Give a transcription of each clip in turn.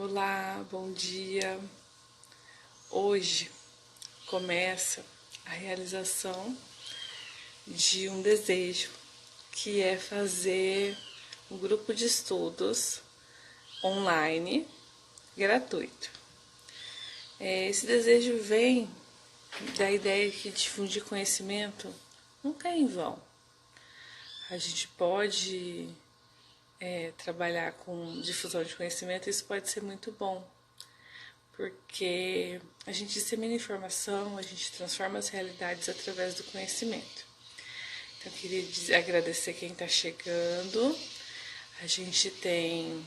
Olá, bom dia. Hoje começa a realização de um desejo, que é fazer um grupo de estudos online gratuito. Esse desejo vem da ideia que difundir conhecimento nunca é em vão. A gente pode trabalhar com difusão de conhecimento, isso pode ser muito bom, porque a gente dissemina informação, a gente transforma as realidades através do conhecimento. Então, eu queria agradecer quem está chegando. A gente tem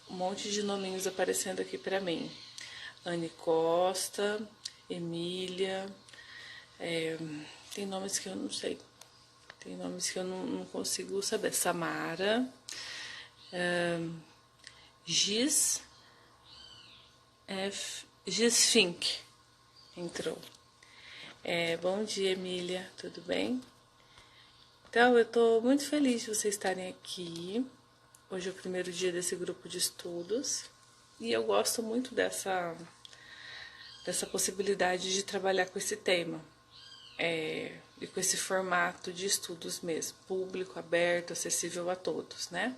um monte de nominhos aparecendo aqui para mim. Anne Costa, Emília, tem nomes que eu não sei, tem nomes que eu não consigo saber. Samara, Giz Fink entrou. Bom dia, Emília, tudo bem? Então, eu estou muito feliz de vocês estarem aqui. Hoje é o primeiro dia desse grupo de estudos e eu gosto muito dessa possibilidade de trabalhar com esse tema e com esse formato de estudos mesmo, público, aberto, acessível a todos, né?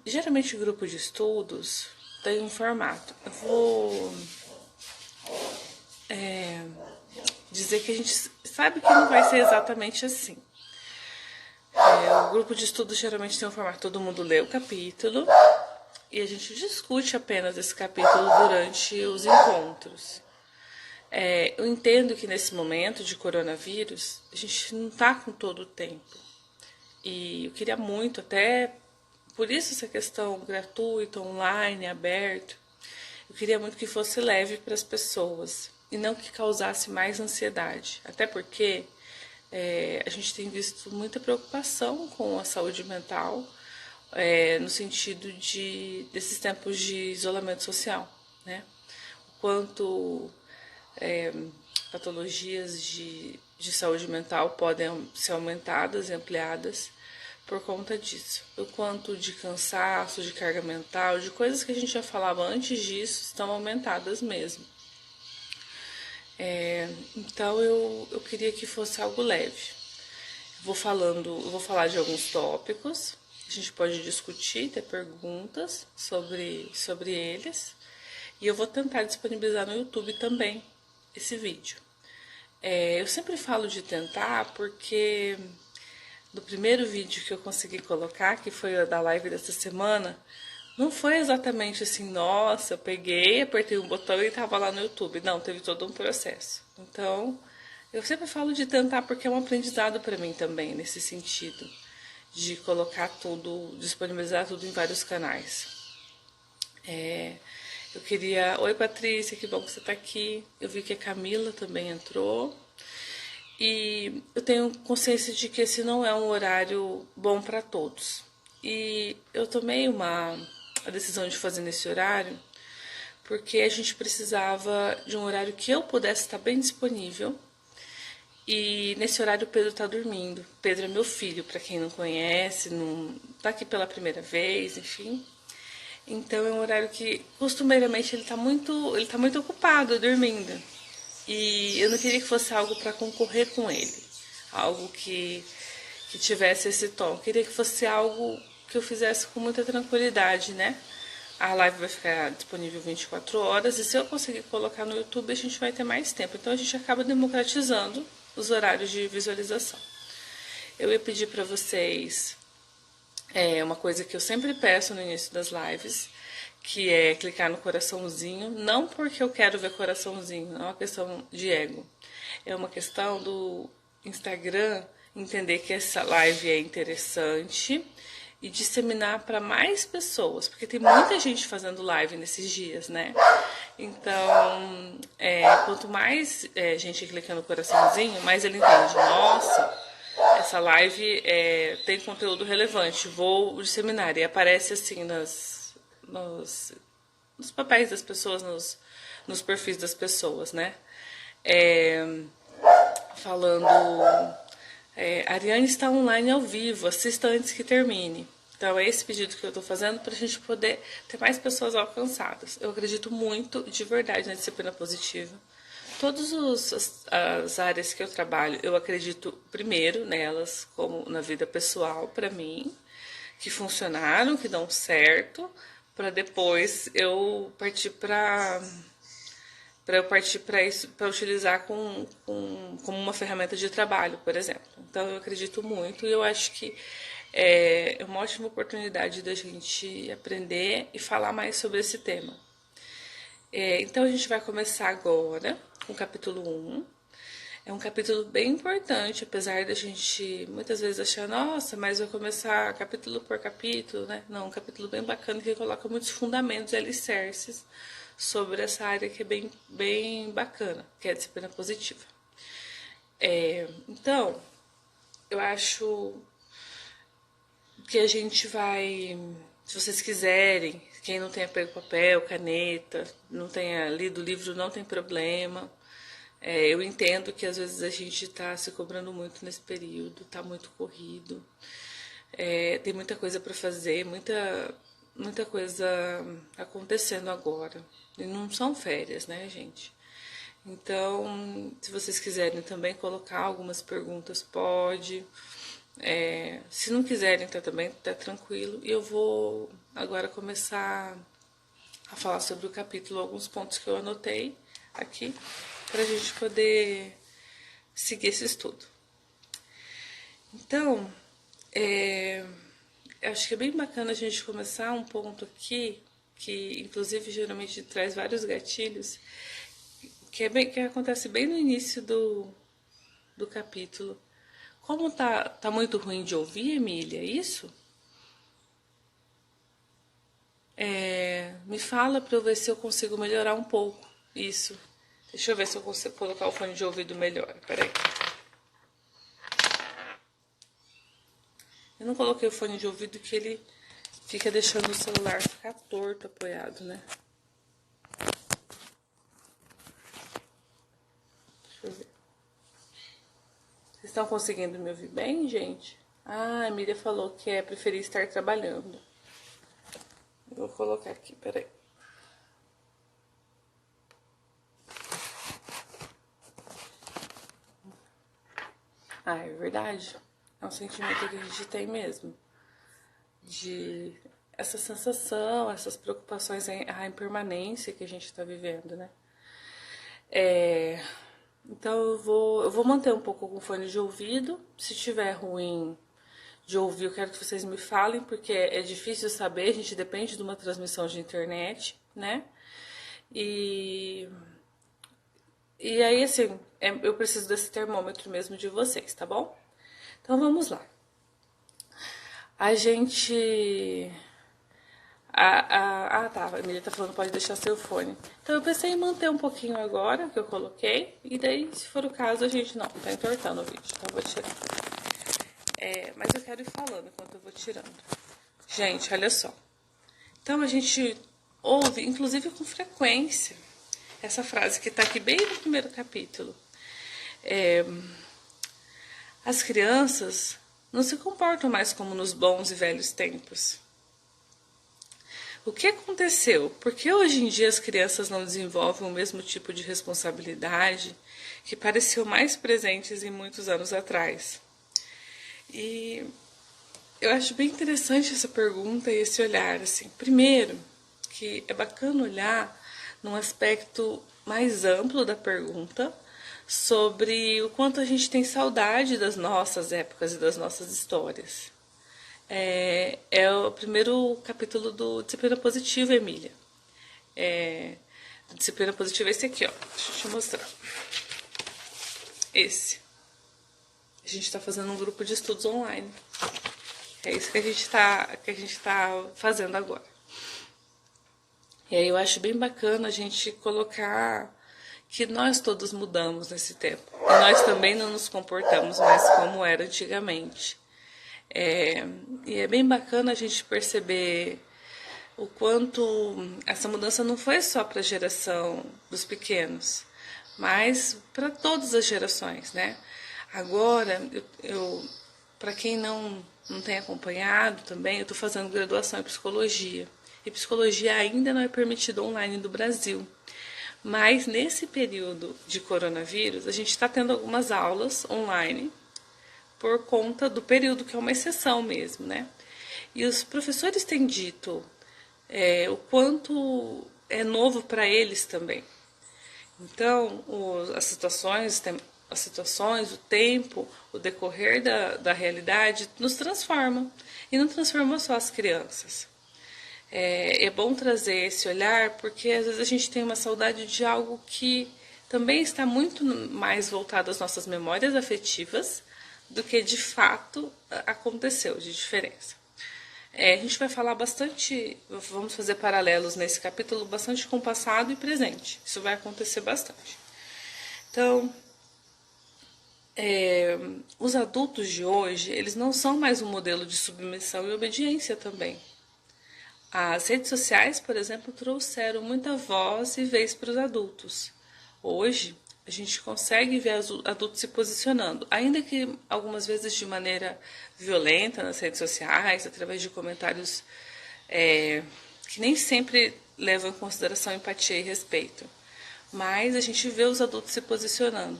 Geralmente o grupo de estudos tem um formato. Eu vou dizer que a gente sabe que não vai ser exatamente assim. O grupo de estudos geralmente tem um formato, todo mundo lê o capítulo e a gente discute apenas esse capítulo durante os encontros. Eu entendo que nesse momento de coronavírus, a gente não está com todo o tempo. E eu queria muito, até por isso essa questão gratuita, online, aberto, eu queria muito que fosse leve para as pessoas e não que causasse mais ansiedade. Até porque a gente tem visto muita preocupação com a saúde mental, no sentido desses tempos de isolamento social, né? O quanto patologias de saúde mental podem ser aumentadas e ampliadas por conta disso. O quanto de cansaço, de carga mental, de coisas que a gente já falava antes disso, estão aumentadas mesmo. Então eu queria que fosse algo leve. Eu vou falar de alguns tópicos, a gente pode discutir, ter perguntas sobre eles. E eu vou tentar disponibilizar no YouTube também esse vídeo. Eu sempre falo de tentar porque no primeiro vídeo que eu consegui colocar, que foi o da live dessa semana, não foi exatamente assim, nossa, eu peguei, apertei um botão e estava lá no YouTube. Não, teve todo um processo. Então, eu sempre falo de tentar porque é um aprendizado para mim também, nesse sentido, de colocar tudo, disponibilizar tudo em vários canais. Eu queria... Oi, Patrícia, que bom que você está aqui. Eu vi que a Camila também entrou. E eu tenho consciência de que esse não é um horário bom para todos. E eu tomei a decisão de fazer nesse horário porque a gente precisava de um horário que eu pudesse estar bem disponível. E nesse horário o Pedro está dormindo. Pedro é meu filho, para quem não conhece, não está aqui pela primeira vez, enfim. Então é um horário que costumeiramente ele tá muito ocupado dormindo. E eu não queria que fosse algo para concorrer com ele, algo que tivesse esse tom. Eu queria que fosse algo que eu fizesse com muita tranquilidade, né? A live vai ficar disponível 24 horas e se eu conseguir colocar no YouTube a gente vai ter mais tempo. Então a gente acaba democratizando os horários de visualização. Eu ia pedir para vocês uma coisa que eu sempre peço no início das lives, que é clicar no coraçãozinho, não porque eu quero ver coraçãozinho, não é uma questão de ego, é uma questão do Instagram entender que essa live é interessante e disseminar para mais pessoas, porque tem muita gente fazendo live nesses dias, né? Então, quanto mais gente clica no coraçãozinho, mais ele entende, nossa, essa live tem conteúdo relevante, vou disseminar. E aparece assim nos papéis das pessoas, nos perfis das pessoas, né? Falando, Ariane está online ao vivo, assista antes que termine. Então, é esse pedido que eu estou fazendo para a gente poder ter mais pessoas alcançadas. Eu acredito muito, de verdade, na disciplina positiva. Todas as áreas que eu trabalho, eu acredito primeiro nelas, como na vida pessoal, para mim, que funcionaram, que dão certo, para depois eu partir para isso, para utilizar como uma ferramenta de trabalho, por exemplo. Então, eu acredito muito e eu acho que é uma ótima oportunidade da gente aprender e falar mais sobre esse tema. Então, a gente vai começar agora com o capítulo 1. É um capítulo bem importante, apesar da gente muitas vezes achar, nossa, mas vai começar capítulo por capítulo, né? Não, um capítulo bem bacana que coloca muitos fundamentos e alicerces sobre essa área que é bem bacana, que é a disciplina positiva. Então, eu acho que a gente vai, se vocês quiserem, quem não tenha pego papel, caneta, não tenha lido o livro, não tem problema. Eu entendo que às vezes a gente está se cobrando muito nesse período, está muito corrido, tem muita coisa para fazer, muita coisa acontecendo agora. E não são férias, né, gente? Então, se vocês quiserem também colocar algumas perguntas, pode. Se não quiserem, tá também, tá tranquilo. E eu vou agora começar a falar sobre o capítulo, alguns pontos que eu anotei aqui, para a gente poder seguir esse estudo. Então, acho que é bem bacana a gente começar um ponto aqui, que inclusive geralmente traz vários gatilhos, que acontece bem no início do capítulo. Como tá muito ruim de ouvir, Emília, é isso? Me fala para eu ver se eu consigo melhorar um pouco isso. Deixa eu ver se eu consigo colocar o fone de ouvido melhor. Peraí. Eu não coloquei o fone de ouvido que ele fica deixando o celular ficar torto, apoiado, né? Deixa eu ver. Vocês estão conseguindo me ouvir bem, gente? Ah, a Emília falou que é preferir estar trabalhando. Eu vou colocar aqui, peraí. Ah, é verdade. É um sentimento que a gente tem mesmo. De essa sensação, essas preocupações, a impermanência que a gente está vivendo, né? Então eu vou manter um pouco com o fone de ouvido. Se tiver ruim de ouvir, eu quero que vocês me falem, porque é difícil saber, a gente depende de uma transmissão de internet, né? E aí, assim, eu preciso desse termômetro mesmo de vocês, tá bom? Então vamos lá. A gente. Tá. A Emília tá falando pode deixar seu fone. Então eu pensei em manter um pouquinho agora, que eu coloquei. E daí, se for o caso, a gente não tá entortando o vídeo. Então eu vou tirar. Mas eu quero ir falando enquanto eu vou tirando. Gente, olha só. Então a gente ouve, inclusive com frequência, essa frase que tá aqui bem no primeiro capítulo. As crianças não se comportam mais como nos bons e velhos tempos. O que aconteceu? Por que hoje em dia as crianças não desenvolvem o mesmo tipo de responsabilidade que pareceu mais presentes em muitos anos atrás? E eu acho bem interessante essa pergunta e esse olhar. Assim. Primeiro, que é bacana olhar num aspecto mais amplo da pergunta, sobre o quanto a gente tem saudade das nossas épocas e das nossas histórias. É o primeiro capítulo do Disciplina Positiva, Emília. Disciplina Positiva é esse aqui, ó. Deixa eu te mostrar. Esse. A gente está fazendo um grupo de estudos online. É isso que a gente tá fazendo agora. E aí eu acho bem bacana a gente colocar que nós todos mudamos nesse tempo. E nós também não nos comportamos mais como era antigamente. E é bem bacana a gente perceber o quanto essa mudança não foi só para a geração dos pequenos, mas para todas as gerações, né? Agora, para quem não tem acompanhado também, eu estou fazendo graduação em psicologia. E psicologia ainda não é permitida online do Brasil. Mas nesse período de coronavírus, a gente está tendo algumas aulas online por conta do período, que é uma exceção mesmo, né? E os professores têm dito o quanto é novo para eles também. Então, as situações, o tempo, o decorrer da realidade nos transforma. E não transforma só as crianças. É bom trazer esse olhar, porque às vezes a gente tem uma saudade de algo que também está muito mais voltado às nossas memórias afetivas do que de fato aconteceu de diferença. A gente vai falar bastante, vamos fazer paralelos nesse capítulo, bastante com passado e presente. Isso vai acontecer bastante. Então, os adultos de hoje, eles não são mais um modelo de submissão e obediência também. As redes sociais, por exemplo, trouxeram muita voz e vez para os adultos. Hoje, a gente consegue ver adultos se posicionando, ainda que algumas vezes de maneira violenta nas redes sociais, através de comentários que nem sempre levam em consideração empatia e respeito. Mas a gente vê os adultos se posicionando.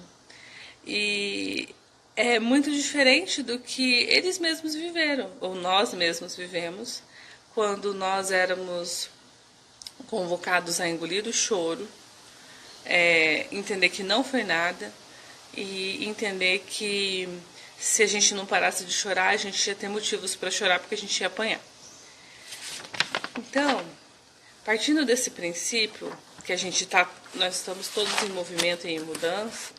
E é muito diferente do que eles mesmos viveram, ou nós mesmos vivemos, quando nós éramos convocados a engolir o choro, entender que não foi nada e entender que se a gente não parasse de chorar, a gente ia ter motivos para chorar porque a gente ia apanhar. Então, partindo desse princípio que nós estamos todos em movimento e em mudança,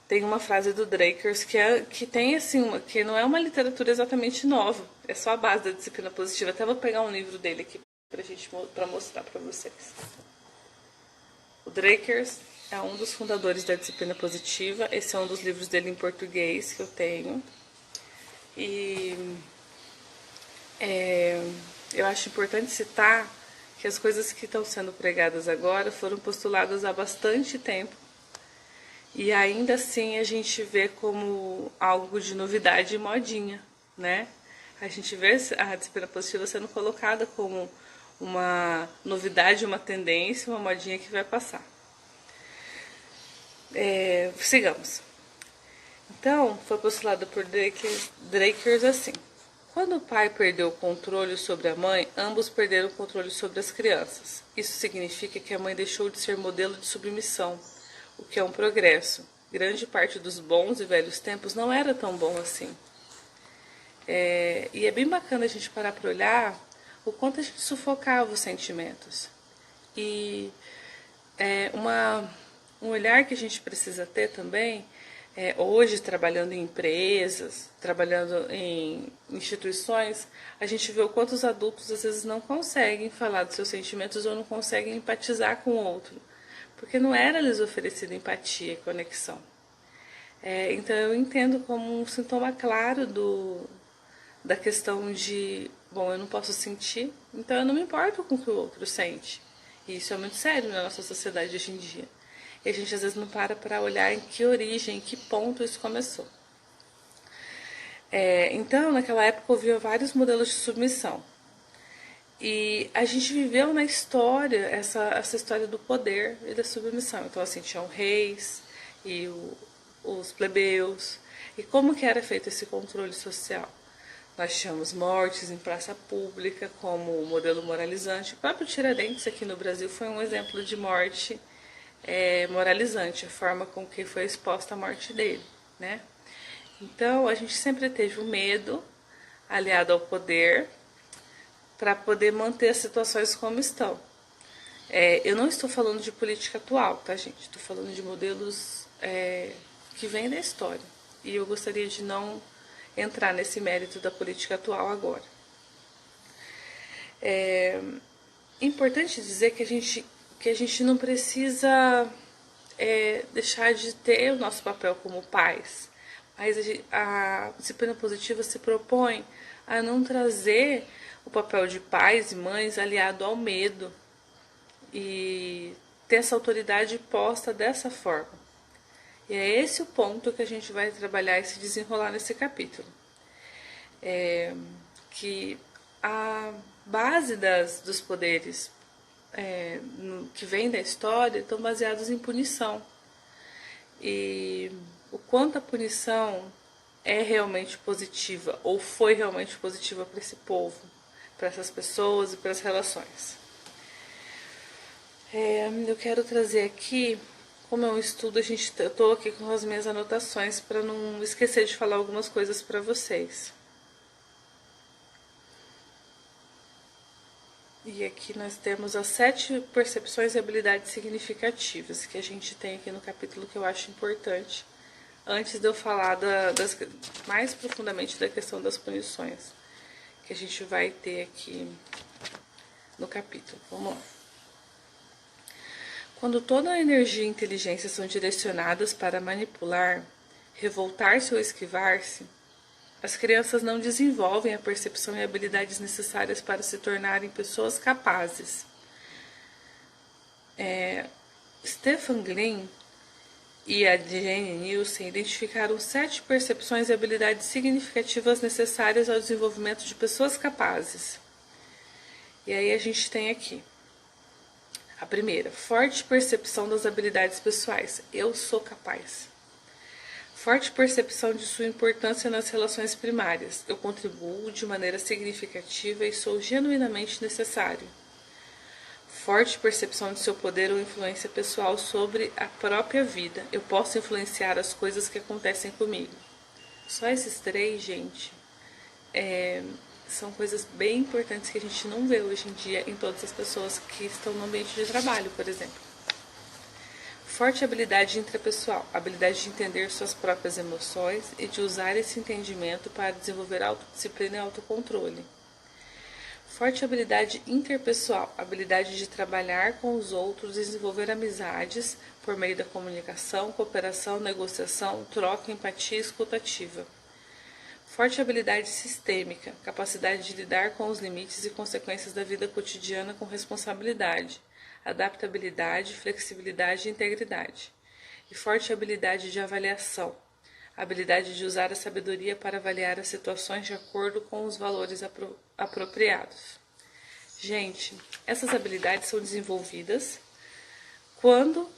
tem uma frase do Drakers que tem assim, que não é uma literatura exatamente nova, é só a base da disciplina positiva. Até vou pegar um livro dele aqui para mostrar para vocês. O Drakers é um dos fundadores da disciplina positiva. Esse é um dos livros dele em português que eu tenho. E eu acho importante citar que as coisas que estão sendo pregadas agora foram postuladas há bastante tempo. E ainda assim a gente vê como algo de novidade e modinha, né? A gente vê a disciplina positiva sendo colocada como uma novidade, uma tendência, uma modinha que vai passar. Sigamos. Então, foi postulado por Drakers assim: quando o pai perdeu o controle sobre a mãe, ambos perderam o controle sobre as crianças. Isso significa que a mãe deixou de ser modelo de submissão, o que é um progresso. Grande parte dos bons e velhos tempos não era tão bom assim. E é bem bacana a gente parar para olhar o quanto a gente sufocava os sentimentos. E um olhar que a gente precisa ter também, hoje trabalhando em empresas, trabalhando em instituições, a gente vê o quanto os adultos às vezes não conseguem falar dos seus sentimentos ou não conseguem empatizar com o outro, porque não era lhes oferecida empatia e conexão. Então eu entendo como um sintoma claro da questão de, bom, eu não posso sentir, então eu não me importo com o que o outro sente. E isso é muito sério na nossa sociedade hoje em dia. E a gente às vezes não para olhar em que origem, em que ponto isso começou. Então, naquela época, havia vários modelos de submissão. E a gente viveu na história essa história do poder e da submissão. Então, assim, tinham reis e os plebeus. E como que era feito esse controle social? Nós tínhamos mortes em praça pública como modelo moralizante. O próprio Tiradentes aqui no Brasil foi um exemplo de morte moralizante, a forma com que foi exposta a morte dele, né? Então, a gente sempre teve o medo aliado ao poder para poder manter as situações como estão. Eu não estou falando de política atual, tá, gente? Estou falando de modelos que vêm da história. E eu gostaria de não entrar nesse mérito da política atual agora. É importante dizer que a gente não precisa deixar de ter o nosso papel como pais, mas a disciplina positiva se propõe a não trazer o papel de pais e mães aliado ao medo e ter essa autoridade posta dessa forma. E é esse o ponto que a gente vai trabalhar e se desenrolar nesse capítulo. Que a base dos poderes que vem da história estão baseados em punição. E o quanto a punição é realmente positiva, ou foi realmente positiva para esse povo, para essas pessoas e para as relações. Eu quero trazer aqui, como é um estudo, eu estou aqui com as minhas anotações para não esquecer de falar algumas coisas para vocês. E aqui nós temos as 7 percepções e habilidades significativas que a gente tem aqui no capítulo, que eu acho importante, antes de eu falar mais profundamente da questão das punições, que a gente vai ter aqui no capítulo. Vamos lá. Quando toda a energia e inteligência são direcionadas para manipular, revoltar-se ou esquivar-se, as crianças não desenvolvem a percepção e habilidades necessárias para se tornarem pessoas capazes. Stefan Glenn e a Jane Nielsen identificaram 7 percepções e habilidades significativas necessárias ao desenvolvimento de pessoas capazes. E aí a gente tem aqui a primeira, forte percepção das habilidades pessoais. Eu sou capaz. Forte percepção de sua importância nas relações primárias. Eu contribuo de maneira significativa e sou genuinamente necessário. Forte percepção de seu poder ou influência pessoal sobre a própria vida. Eu posso influenciar as coisas que acontecem comigo. Só esses 3, gente, são coisas bem importantes que a gente não vê hoje em dia em todas as pessoas que estão no ambiente de trabalho, por exemplo. Forte habilidade intrapessoal, habilidade de entender suas próprias emoções e de usar esse entendimento para desenvolver autodisciplina e autocontrole. Forte habilidade interpessoal, habilidade de trabalhar com os outros e desenvolver amizades por meio da comunicação, cooperação, negociação, troca, empatia e escutativa. Forte habilidade sistêmica, capacidade de lidar com os limites e consequências da vida cotidiana com responsabilidade, adaptabilidade, flexibilidade e integridade. E forte habilidade de avaliação, habilidade de usar a sabedoria para avaliar as situações de acordo com os valores apropriados. Gente, essas habilidades são desenvolvidas quando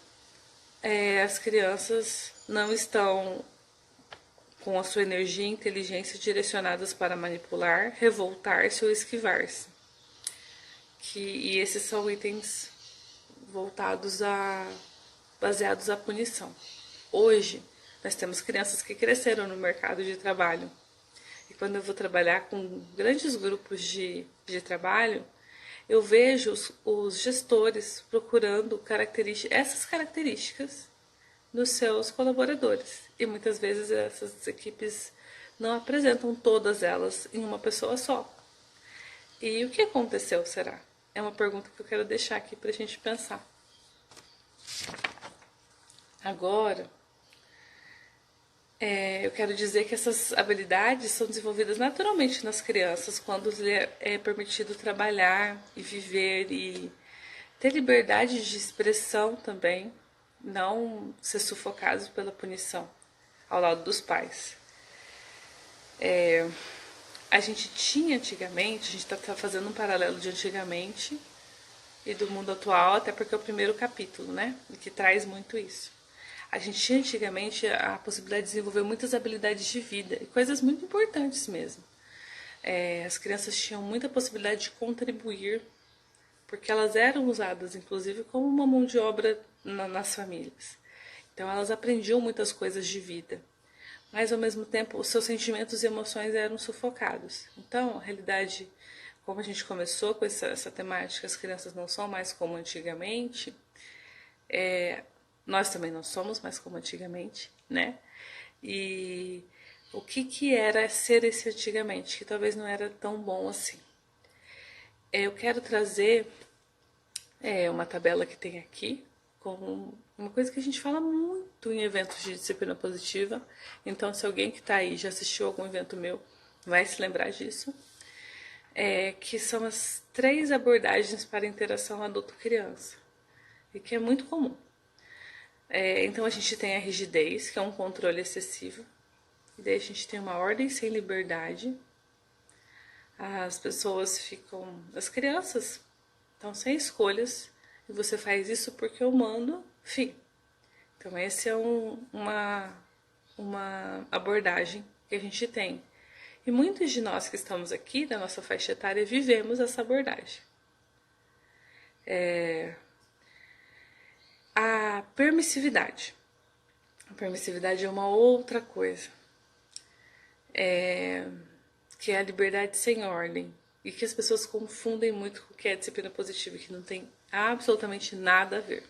as crianças não estão com a sua energia e inteligência direcionadas para manipular, revoltar-se ou esquivar-se. E esses são itens baseados à punição. Hoje, nós temos crianças que cresceram no mercado de trabalho. E quando eu vou trabalhar com grandes grupos de trabalho, eu vejo os gestores procurando essas características nos seus colaboradores. E muitas vezes essas equipes não apresentam todas elas em uma pessoa só. E o que aconteceu, será? É uma pergunta que eu quero deixar aqui para a gente pensar. Agora, eu quero dizer que essas habilidades são desenvolvidas naturalmente nas crianças quando é permitido trabalhar e viver e ter liberdade de expressão também, não ser sufocados pela punição ao lado dos pais. A gente tinha antigamente, a gente está fazendo um paralelo de antigamente e do mundo atual, até porque é o primeiro capítulo, né? Que traz muito isso. A gente tinha antigamente a possibilidade de desenvolver muitas habilidades de vida e coisas muito importantes mesmo. As crianças tinham muita possibilidade de contribuir, porque elas eram usadas, inclusive, como uma mão de obra nas famílias. Então, elas aprendiam muitas coisas de vida. Mas, ao mesmo tempo, os seus sentimentos e emoções eram sufocados. Então, a realidade, como a gente começou com essa temática, as crianças não são mais como antigamente, nós também não somos mais como antigamente, né? E o que era ser esse antigamente, que talvez não era tão bom assim. Eu quero trazer uma tabela que tem aqui, com uma coisa que a gente fala muito em eventos de disciplina positiva. Então, se alguém que está aí já assistiu algum evento meu, vai se lembrar disso. Que são as 3 abordagens para a interação adulto-criança. E que é muito comum. Então a gente tem a rigidez, que é um controle excessivo. E daí a gente tem uma ordem sem liberdade. As pessoas ficam... As crianças estão sem escolhas. E você faz isso porque eu mando, fim. Então essa é uma abordagem que a gente tem. E muitos de nós que estamos aqui, da nossa faixa etária, vivemos essa abordagem. A permissividade. A permissividade é uma outra coisa. Que é a liberdade sem ordem. E que as pessoas confundem muito com o que é disciplina positiva, que não tem absolutamente nada a ver.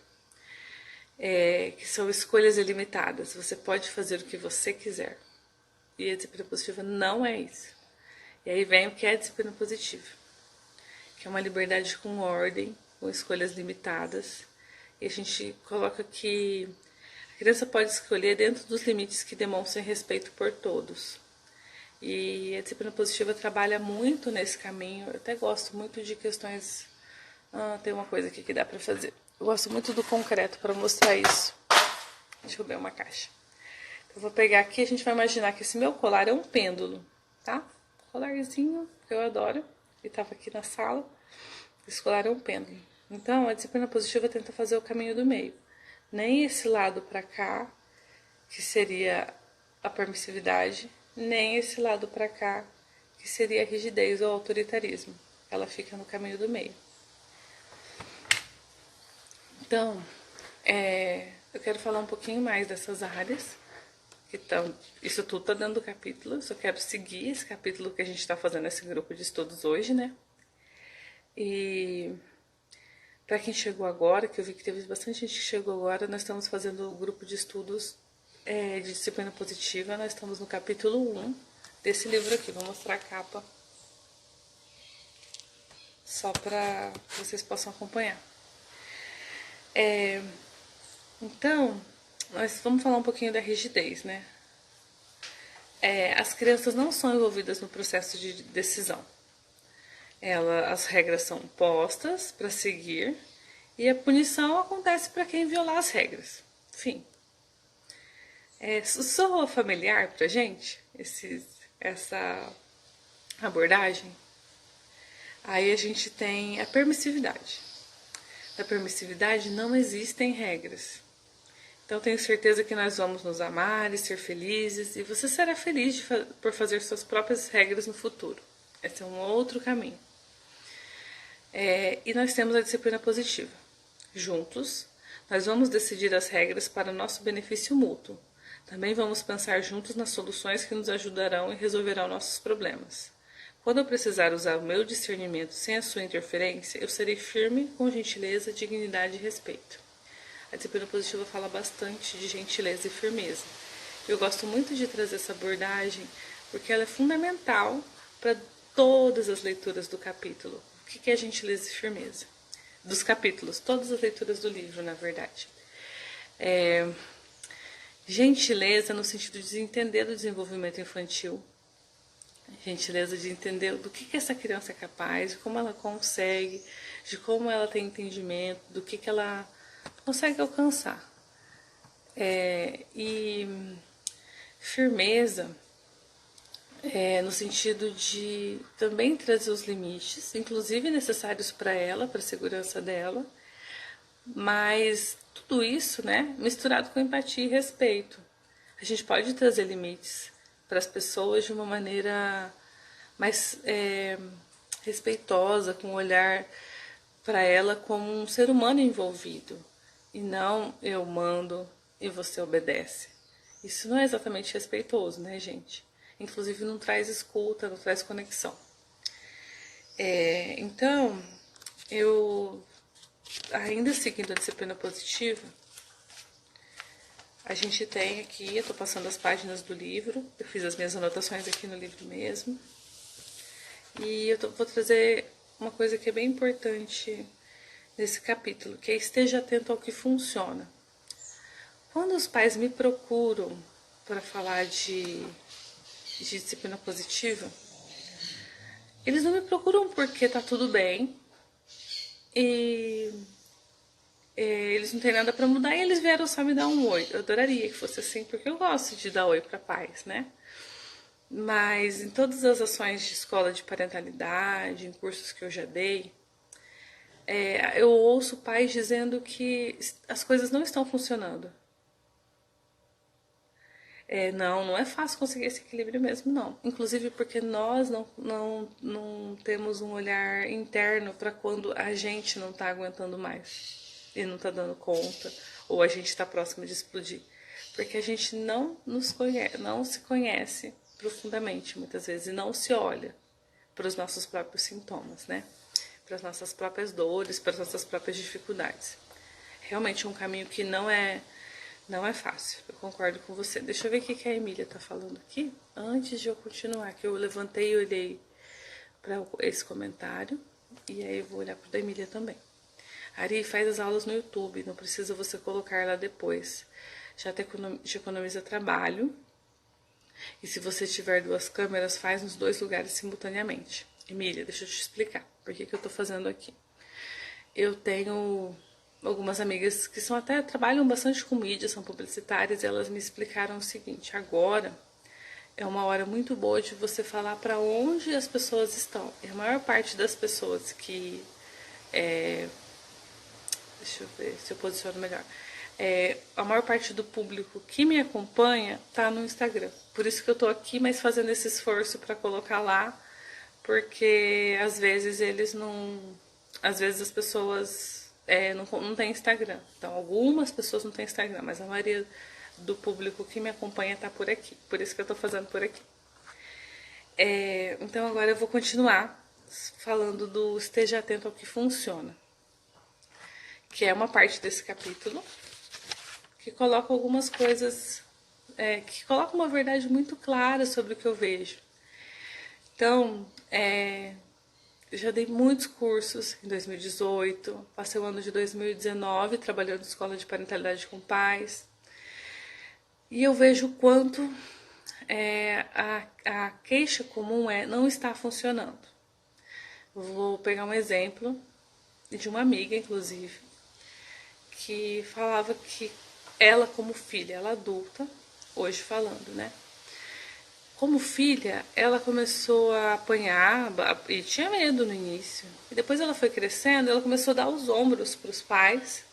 Que são escolhas ilimitadas. Você pode fazer o que você quiser. E a disciplina positiva não é isso. E aí vem o que é disciplina positiva, que é uma liberdade com ordem, com escolhas limitadas. E a gente coloca que a criança pode escolher dentro dos limites que demonstrem respeito por todos. E a disciplina positiva trabalha muito nesse caminho. Eu até gosto muito de questões... tem uma coisa aqui que dá pra fazer. Eu gosto muito do concreto para mostrar isso. Deixa eu ver uma caixa. Eu vou pegar aqui, a gente vai imaginar que esse meu colar é um pêndulo, tá? Colarzinho que eu adoro, ele estava aqui na sala. Esse colar é um pêndulo. Então, a disciplina positiva tenta fazer o caminho do meio. Nem esse lado para cá, que seria a permissividade, nem esse lado para cá, que seria a rigidez ou autoritarismo. Ela fica no caminho do meio. Então, eu quero falar um pouquinho mais dessas áreas. Então, isso tudo está dentro do capítulo. Eu só quero seguir esse capítulo que a gente está fazendo esse grupo de estudos hoje, né? E para quem chegou agora, que eu vi que teve bastante gente que chegou agora, nós estamos fazendo o grupo de estudos de disciplina positiva. Nós estamos no capítulo 1 desse livro aqui. Vou mostrar a capa só para que vocês possam acompanhar. Então, nós vamos falar um pouquinho da rigidez, né? As crianças não são envolvidas no processo de decisão. As regras são postas para seguir e a punição acontece para quem violar as regras. Enfim. Soa familiar pra gente essa abordagem? Aí a gente tem a permissividade. Na permissividade não existem regras. Então tenho certeza que nós vamos nos amar e ser felizes, e você será feliz por fazer suas próprias regras no futuro. Esse é um outro caminho. E nós temos a disciplina positiva. Juntos, nós vamos decidir as regras para o nosso benefício mútuo. Também vamos pensar juntos nas soluções que nos ajudarão e resolverão nossos problemas. Quando eu precisar usar o meu discernimento sem a sua interferência, eu serei firme com gentileza, dignidade e respeito. A disciplina positiva fala bastante de gentileza e firmeza. Eu gosto muito de trazer essa abordagem porque ela é fundamental para todas as leituras do capítulo. O que é gentileza e firmeza? Dos capítulos, todas as leituras do livro, na verdade. Gentileza no sentido de entender do desenvolvimento infantil. Gentileza de entender do que essa criança é capaz, de como ela consegue, de como ela tem entendimento, do que ela consegue alcançar. E firmeza no sentido de também trazer os limites, inclusive necessários para ela, para a segurança dela, mas tudo isso, né, misturado com empatia e respeito. A gente pode trazer limites para as pessoas de uma maneira mais respeitosa, com um olhar para ela como um ser humano envolvido. E não eu mando e você obedece. Isso não é exatamente respeitoso, né, gente? Inclusive não traz escuta, não traz conexão. Então, eu, ainda seguindo a disciplina positiva, a gente tem aqui, eu estou passando as páginas do livro, eu fiz as minhas anotações aqui no livro mesmo. E eu vou trazer uma coisa que é bem importante nesse capítulo, que é esteja atento ao que funciona. Quando os pais me procuram para falar de disciplina positiva, eles não me procuram porque tá tudo bem e eles não têm nada para mudar e eles vieram só me dar um oi. Eu adoraria que fosse assim, porque eu gosto de dar oi para pais, né? Mas em todas as ações de escola de parentalidade, em cursos que eu já dei, eu ouço pais dizendo que as coisas não estão funcionando. Não é fácil conseguir esse equilíbrio mesmo, não. Inclusive porque nós não temos um olhar interno para quando a gente não está aguentando mais e não está dando conta, ou a gente está próximo de explodir. Porque a gente não se conhece profundamente, muitas vezes, e não se olha para os nossos próprios sintomas, né? Para as nossas próprias dores, para as nossas próprias dificuldades. Realmente é um caminho que não é fácil, eu concordo com você. Deixa eu ver o que a Emília tá falando aqui, antes de eu continuar, que eu levantei e olhei para esse comentário, e aí eu vou olhar para o da Emília também. Ari, faz as aulas no YouTube, não precisa você colocar lá depois. Já te economiza trabalho, e se você tiver 2 câmeras, faz nos 2 lugares simultaneamente. Emília, deixa eu te explicar por que eu tô fazendo aqui. Eu tenho algumas amigas que trabalham bastante com mídia, são publicitárias, e elas me explicaram o seguinte: agora é uma hora muito boa de você falar para onde as pessoas estão. E a maior parte das pessoas que deixa eu ver se eu posiciono melhor. A maior parte do público que me acompanha tá no Instagram. Por isso que eu tô aqui, mas fazendo esse esforço para colocar lá, porque às vezes eles não. Às vezes as pessoas não tem Instagram. Então, algumas pessoas não têm Instagram, mas a maioria do público que me acompanha tá por aqui. Por isso que eu tô fazendo por aqui. Então, agora eu vou continuar falando do esteja atento ao que funciona, que é uma parte desse capítulo que coloca algumas coisas, que coloca uma verdade muito clara sobre o que eu vejo. Então, eu já dei muitos cursos em 2018, passei o ano de 2019 trabalhando em escola de parentalidade com pais. E eu vejo o quanto a queixa comum não está funcionando. Vou pegar um exemplo de uma amiga, inclusive, que falava que ela como filha, ela adulta, hoje falando, né? Como filha, ela começou a apanhar e tinha medo no início. E depois ela foi crescendo, ela começou a dar os ombros para os pais,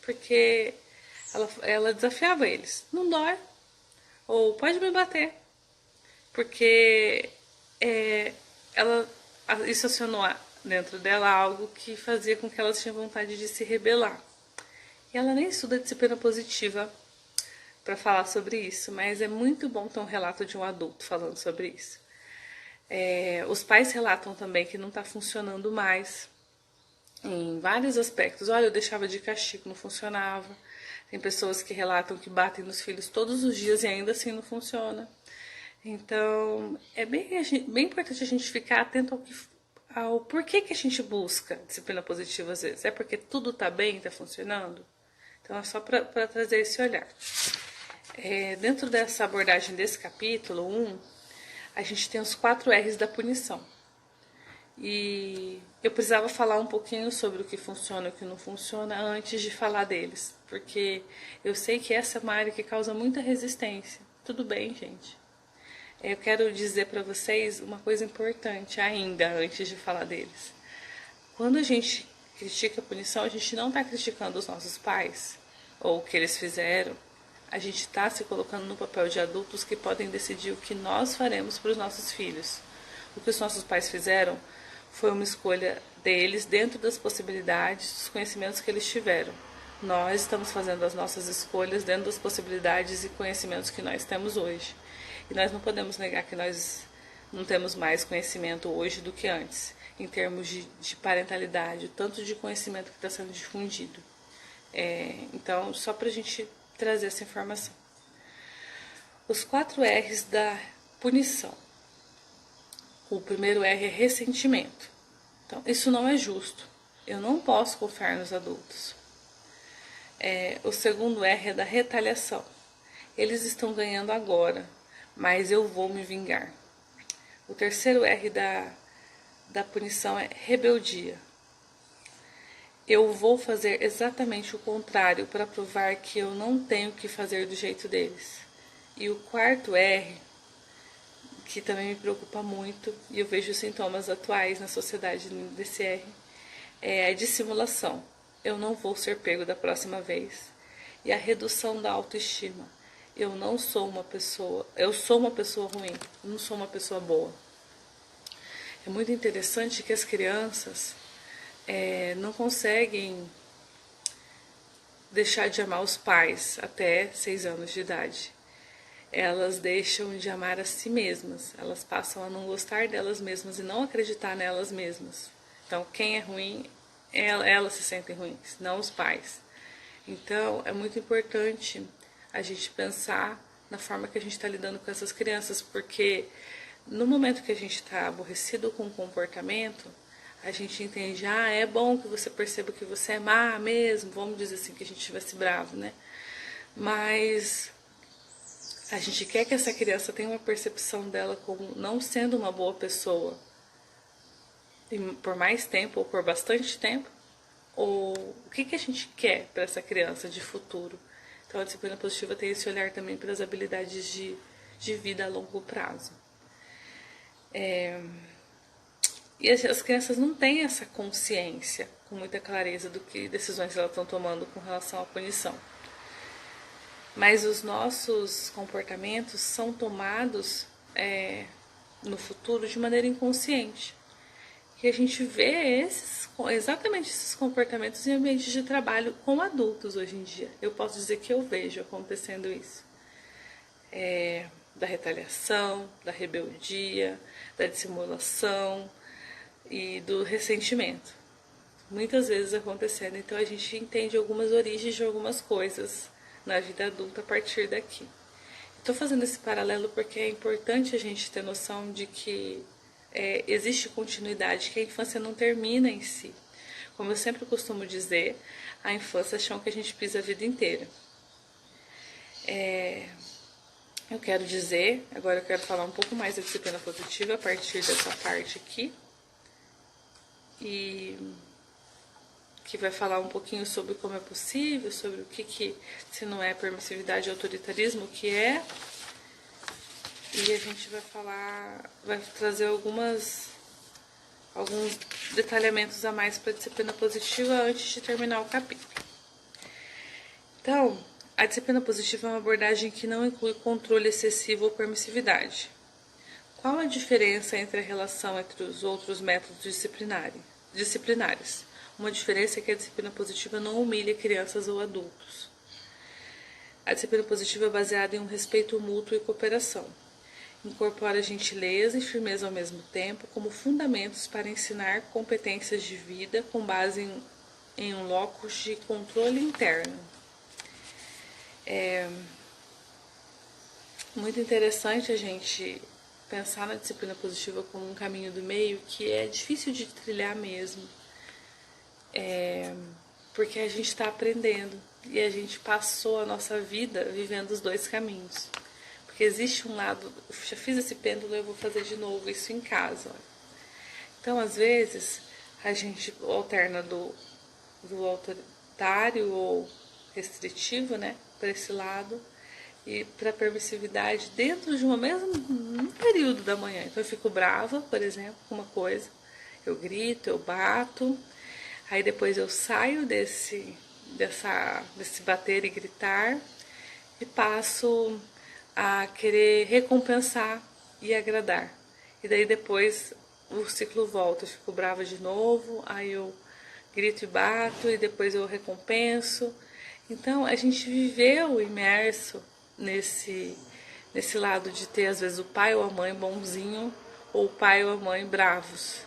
porque ela desafiava eles. Não dói, ou pode me bater. Porque isso acionou dentro dela algo que fazia com que ela tinha vontade de se rebelar. E ela nem estuda disciplina positiva para falar sobre isso, mas é muito bom ter um relato de um adulto falando sobre isso. Os pais relatam também que não está funcionando mais em vários aspectos. Olha, eu deixava de castigo, não funcionava. Tem pessoas que relatam que batem nos filhos todos os dias e ainda assim não funciona. Então, é bem importante a gente ficar atento ao porquê que a gente busca disciplina positiva às vezes. É porque tudo está bem, está funcionando? Então, é só para trazer esse olhar. Dentro dessa abordagem desse capítulo 1, a gente tem os 4 R's da punição. E eu precisava falar um pouquinho sobre o que funciona e o que não funciona antes de falar deles, porque eu sei que essa é uma área que causa muita resistência. Tudo bem, gente. Eu quero dizer para vocês uma coisa importante ainda antes de falar deles. Quando a gente critica a punição, a gente não está criticando os nossos pais ou o que eles fizeram. A gente está se colocando no papel de adultos que podem decidir o que nós faremos para os nossos filhos. O que os nossos pais fizeram foi uma escolha deles dentro das possibilidades, dos conhecimentos que eles tiveram. Nós estamos fazendo as nossas escolhas dentro das possibilidades e conhecimentos que nós temos hoje. E nós não podemos negar que nós não temos mais conhecimento hoje do que antes, em termos de parentalidade, o tanto de conhecimento que está sendo difundido. Então, só para a gente trazer essa informação. Os 4 R's da punição. O primeiro R é ressentimento. Então, isso não é justo. Eu não posso confiar nos adultos. O segundo R é da retaliação. Eles estão ganhando agora, mas eu vou me vingar. O terceiro R da punição é rebeldia. eu vou fazer exatamente o contrário para provar que eu não tenho que fazer do jeito deles. E o quarto R, que também me preocupa muito, e eu vejo sintomas atuais na sociedade desse R, é a dissimulação. Eu não vou ser pego da próxima vez. E a redução da autoestima. Eu não sou uma pessoa, eu sou uma pessoa ruim, não sou uma pessoa boa. É muito interessante que as crianças não conseguem deixar de amar os pais até 6 anos de idade. Elas deixam de amar a si mesmas, elas passam a não gostar delas mesmas e não acreditar nelas mesmas. Então, quem é ruim, elas se sentem ruins, não os pais. Então, é muito importante a gente pensar na forma que a gente está lidando com essas crianças, porque no momento que a gente está aborrecido com o comportamento, a gente entende, é bom que você perceba que você é má mesmo, vamos dizer assim, que a gente estivesse bravo, né? Mas a gente quer que essa criança tenha uma percepção dela como não sendo uma boa pessoa por mais tempo ou por bastante tempo, ou o que a gente quer para essa criança de futuro. Então a disciplina positiva tem esse olhar também para as habilidades de vida a longo prazo. E as crianças não têm essa consciência com muita clareza do que decisões elas estão tomando com relação à punição. Mas os nossos comportamentos são tomados no futuro de maneira inconsciente. E a gente vê exatamente esses comportamentos em ambientes de trabalho com adultos hoje em dia. Eu posso dizer que eu vejo acontecendo isso. Da retaliação, da rebeldia, da dissimulação e do ressentimento. Muitas vezes acontecendo. Então a gente entende algumas origens de algumas coisas na vida adulta a partir daqui. Estou fazendo esse paralelo porque é importante a gente ter noção de que existe continuidade, que a infância não termina em si. Como eu sempre costumo dizer, a infância é chão que a gente pisa a vida inteira. Eu quero dizer, agora eu quero falar um pouco mais da disciplina positiva a partir dessa parte aqui. E que vai falar um pouquinho sobre como é possível, sobre o que se não é permissividade e autoritarismo, o que é. E a gente vai trazer alguns detalhamentos a mais para a disciplina positiva antes de terminar o capítulo. Então, a disciplina positiva é uma abordagem que não inclui controle excessivo ou permissividade. Qual a diferença entre a relação entre os outros métodos disciplinares? Uma diferença é que a disciplina positiva não humilha crianças ou adultos. A disciplina positiva é baseada em um respeito mútuo e cooperação. Incorpora gentileza e firmeza ao mesmo tempo como fundamentos para ensinar competências de vida com base em um locus de controle interno. É muito interessante a gente pensar na disciplina positiva como um caminho do meio que é difícil de trilhar mesmo. Porque a gente está aprendendo e a gente passou a nossa vida vivendo os dois caminhos. Porque existe um lado, eu já fiz esse pêndulo, eu vou fazer de novo isso em casa. Então, às vezes, a gente alterna do autoritário ou restritivo, né, para esse lado, e para a permissividade dentro de um período da manhã. Então, eu fico brava, por exemplo, com uma coisa, eu grito, eu bato, aí depois eu saio desse bater e gritar e passo a querer recompensar e agradar. E daí depois o ciclo volta, eu fico brava de novo, aí eu grito e bato e depois eu recompenso. Então a gente viveu imerso nesse lado de ter às vezes o pai ou a mãe bonzinho ou o pai ou a mãe bravos.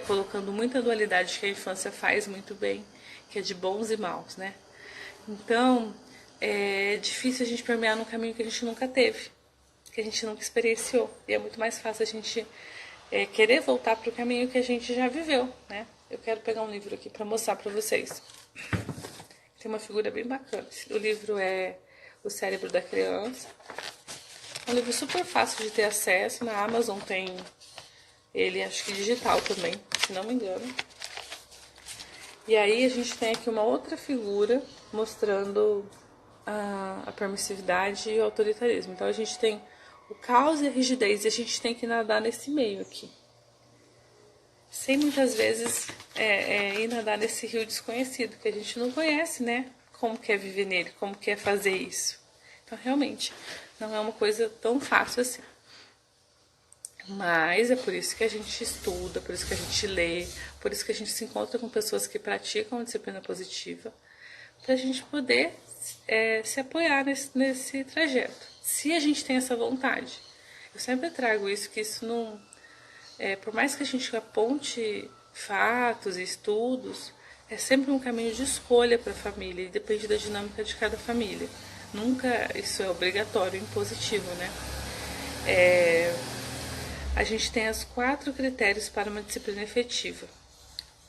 Colocando muita dualidade que a infância faz muito bem, que é de bons e maus, né? Então, é difícil a gente permear num caminho que a gente nunca teve, que a gente nunca experienciou. E é muito mais fácil a gente querer voltar para o caminho que a gente já viveu, né? Eu quero pegar um livro aqui para mostrar para vocês. Tem uma figura bem bacana. O livro é O Cérebro da Criança. É um livro super fácil de ter acesso. Na Amazon tem ele, acho que digital também, se não me engano. E aí a gente tem aqui uma outra figura mostrando a permissividade e o autoritarismo. Então a gente tem o caos e a rigidez, e a gente tem que nadar nesse meio aqui. Sem muitas vezes ir nadar nesse rio desconhecido, que a gente não conhece, né? Como que é viver nele, como que é fazer isso. Então realmente não é uma coisa tão fácil assim. Mas é por isso que a gente estuda, por isso que a gente lê, por isso que a gente se encontra com pessoas que praticam a disciplina positiva, para a gente poder se apoiar nesse trajeto, se a gente tem essa vontade. Eu sempre trago isso, que isso não... por mais que a gente aponte fatos e estudos, é sempre um caminho de escolha para a família e depende da dinâmica de cada família. Nunca isso é obrigatório, impositivo, né? A gente tem os 4 critérios para uma disciplina efetiva,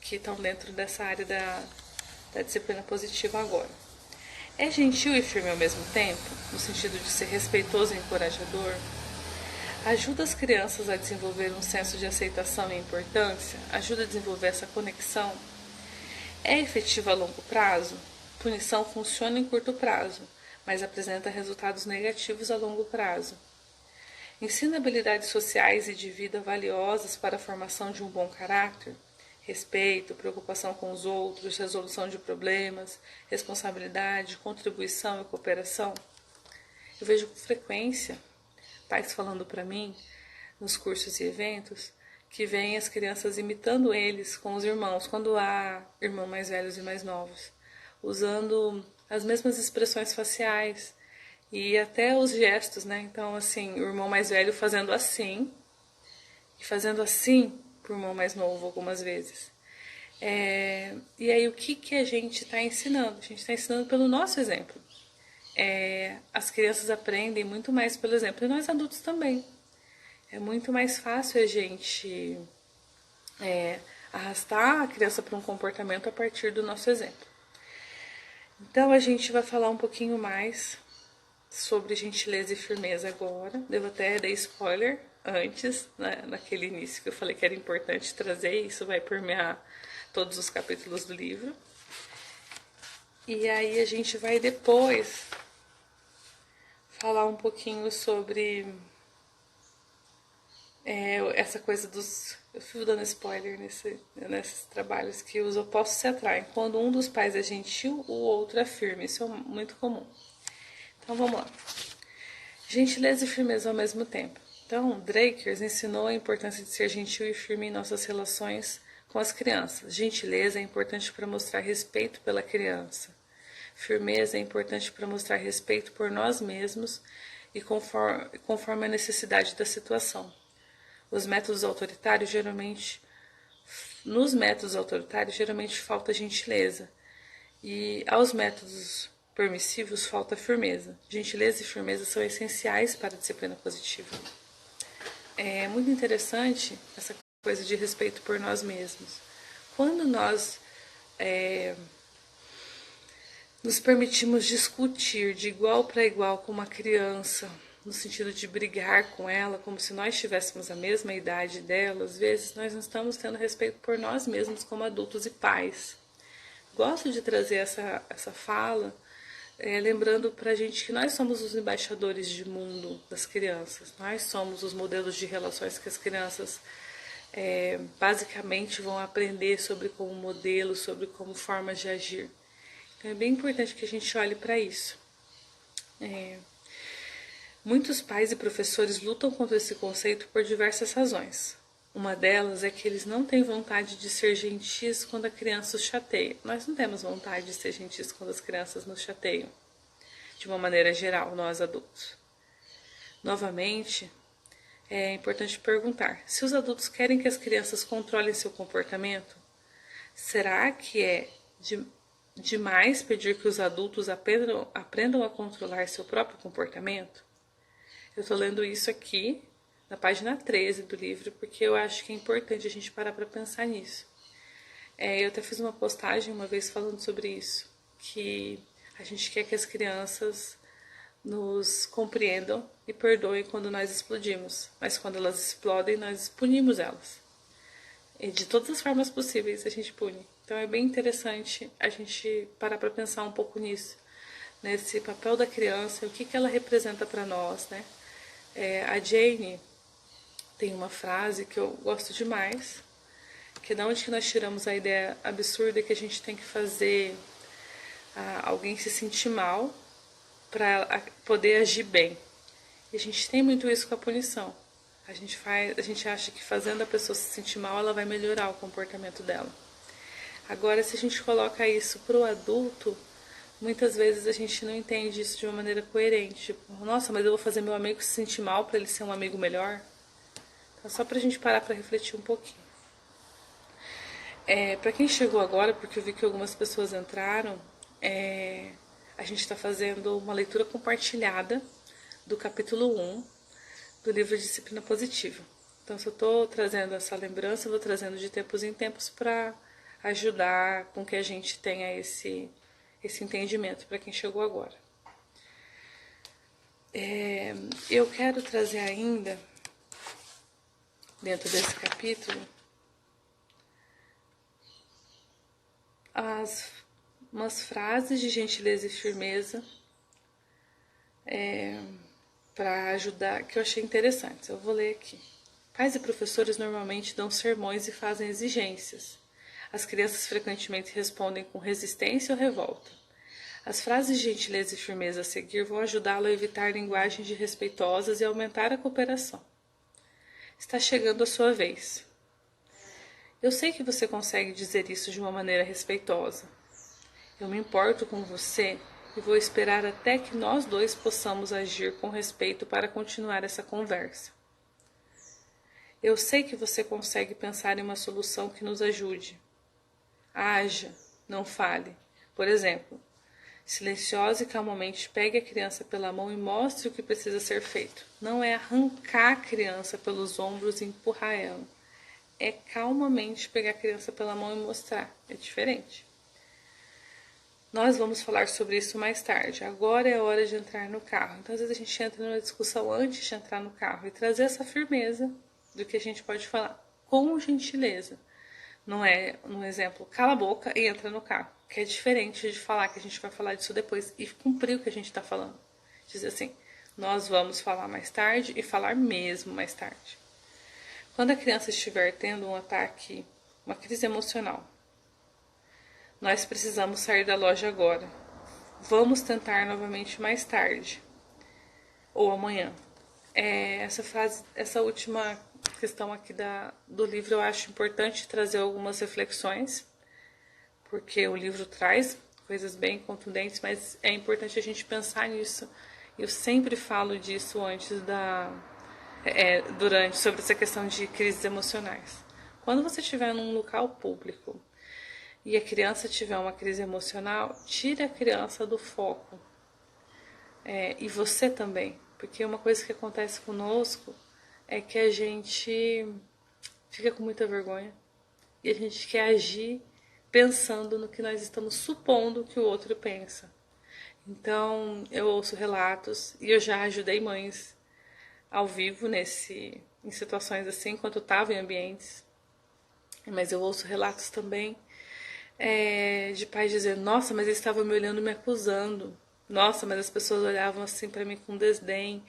que estão dentro dessa área da disciplina positiva agora. É gentil e firme ao mesmo tempo, no sentido de ser respeitoso e encorajador? Ajuda as crianças a desenvolver um senso de aceitação e importância? Ajuda a desenvolver essa conexão? É efetiva a longo prazo? Punição funciona em curto prazo, mas apresenta resultados negativos a longo prazo. Ensina habilidades sociais e de vida valiosas para a formação de um bom caráter? Respeito, preocupação com os outros, resolução de problemas, responsabilidade, contribuição e cooperação? Eu vejo com frequência pais falando para mim, nos cursos e eventos, que vêm as crianças imitando eles com os irmãos, quando há irmãos mais velhos e mais novos, usando as mesmas expressões faciais, e até os gestos, né? Então, assim, o irmão mais velho fazendo assim, e fazendo assim pro irmão mais novo algumas vezes. E aí, o que a gente está ensinando? A gente está ensinando pelo nosso exemplo. As crianças aprendem muito mais pelo exemplo, e nós adultos também. É muito mais fácil a gente arrastar a criança para um comportamento a partir do nosso exemplo. Então, a gente vai falar um pouquinho mais sobre gentileza e firmeza agora. Devo até dar spoiler antes, né, naquele início que eu falei que era importante trazer, isso vai permear todos os capítulos do livro. E aí a gente vai depois falar um pouquinho sobre essa coisa dos... Eu fui dando spoiler nesses trabalhos, que os opostos se atraem. Quando um dos pais é gentil, o outro é firme. Isso é muito comum. Então vamos lá. Gentileza e firmeza ao mesmo tempo. Então, Drakers ensinou a importância de ser gentil e firme em nossas relações com as crianças. Gentileza é importante para mostrar respeito pela criança. Firmeza é importante para mostrar respeito por nós mesmos e conforme a necessidade da situação. Nos métodos autoritários, geralmente falta gentileza. E aos métodos permissivos falta firmeza. Gentileza e firmeza são essenciais para a disciplina positiva. É muito interessante essa coisa de respeito por nós mesmos. Quando nós nos permitimos discutir de igual para igual com uma criança, no sentido de brigar com ela, como se nós tivéssemos a mesma idade dela, às vezes nós não estamos tendo respeito por nós mesmos como adultos e pais. Gosto de trazer essa fala, lembrando para a gente que nós somos os embaixadores de mundo das crianças. Nós somos os modelos de relações que as crianças basicamente vão aprender sobre como modelo, sobre como formas de agir. Então é bem importante que a gente olhe para isso. Muitos pais e professores lutam contra esse conceito por diversas razões. Uma delas é que eles não têm vontade de ser gentis quando a criança os chateia. Nós não temos vontade de ser gentis quando as crianças nos chateiam, de uma maneira geral, nós adultos. Novamente, é importante perguntar, se os adultos querem que as crianças controlem seu comportamento, será que é demais pedir que os adultos aprendam a controlar seu próprio comportamento? Eu estou lendo isso aqui na página 13 do livro, porque eu acho que é importante a gente parar para pensar nisso. Eu até fiz uma postagem uma vez falando sobre isso, que a gente quer que as crianças nos compreendam e perdoem quando nós explodimos, mas quando elas explodem, nós punimos elas. E de todas as formas possíveis a gente pune. Então é bem interessante a gente parar para pensar um pouco nisso, nesse papel da criança, o que ela representa para nós, né? A Jane tem uma frase que eu gosto demais, que é de onde que nós tiramos a ideia absurda que a gente tem que fazer alguém se sentir mal para poder agir bem. E a gente tem muito isso com a punição. A gente acha que fazendo a pessoa se sentir mal, ela vai melhorar o comportamento dela. Agora, se a gente coloca isso para o adulto, muitas vezes a gente não entende isso de uma maneira coerente. Tipo, nossa, mas eu vou fazer meu amigo se sentir mal para ele ser um amigo melhor? Então, só para a gente parar para refletir um pouquinho. Para quem chegou agora, porque eu vi que algumas pessoas entraram, a gente está fazendo uma leitura compartilhada do capítulo 1 do livro Disciplina Positiva. Então, se eu estou trazendo essa lembrança, eu vou trazendo de tempos em tempos para ajudar com que a gente tenha esse entendimento para quem chegou agora. Eu quero trazer ainda, dentro desse capítulo, umas frases de gentileza e firmeza para ajudar, que eu achei interessantes. Eu vou ler aqui. Pais e professores normalmente dão sermões e fazem exigências. As crianças frequentemente respondem com resistência ou revolta. As frases de gentileza e firmeza a seguir vão ajudá-lo a evitar linguagens desrespeitosas e aumentar a cooperação. Está chegando a sua vez. Eu sei que você consegue dizer isso de uma maneira respeitosa. Eu me importo com você e vou esperar até que nós dois possamos agir com respeito para continuar essa conversa. Eu sei que você consegue pensar em uma solução que nos ajude. Haja, não fale. Por exemplo, silenciosa e calmamente pegue a criança pela mão e mostre o que precisa ser feito. Não é arrancar a criança pelos ombros e empurrar ela. É calmamente pegar a criança pela mão e mostrar. É diferente. Nós vamos falar sobre isso mais tarde. Agora é a hora de entrar no carro. Então, às vezes a gente entra numa discussão antes de entrar no carro e trazer essa firmeza do que a gente pode falar, com gentileza. Não é, no exemplo, cala a boca e entra no carro, que é diferente de falar que a gente vai falar disso depois e cumprir o que a gente está falando. Dizer assim, nós vamos falar mais tarde e falar mesmo mais tarde. Quando a criança estiver tendo um ataque, uma crise emocional, nós precisamos sair da loja agora. Vamos tentar novamente mais tarde ou amanhã. Essa frase, essa última questão aqui do livro, eu acho importante trazer algumas reflexões, porque o livro traz coisas bem contundentes, mas é importante a gente pensar nisso. Eu sempre falo disso antes sobre essa questão de crises emocionais. Quando você estiver num local público e a criança tiver uma crise emocional, tire a criança do foco. E você também. Porque uma coisa que acontece conosco é que a gente fica com muita vergonha e a gente quer agir pensando no que nós estamos supondo que o outro pensa. Então, eu ouço relatos e eu já ajudei mães ao vivo em situações assim, enquanto eu estava em ambientes. Mas eu ouço relatos também de pais dizendo, nossa, mas ele estava me olhando, me acusando. Nossa, mas as pessoas olhavam assim para mim com desdém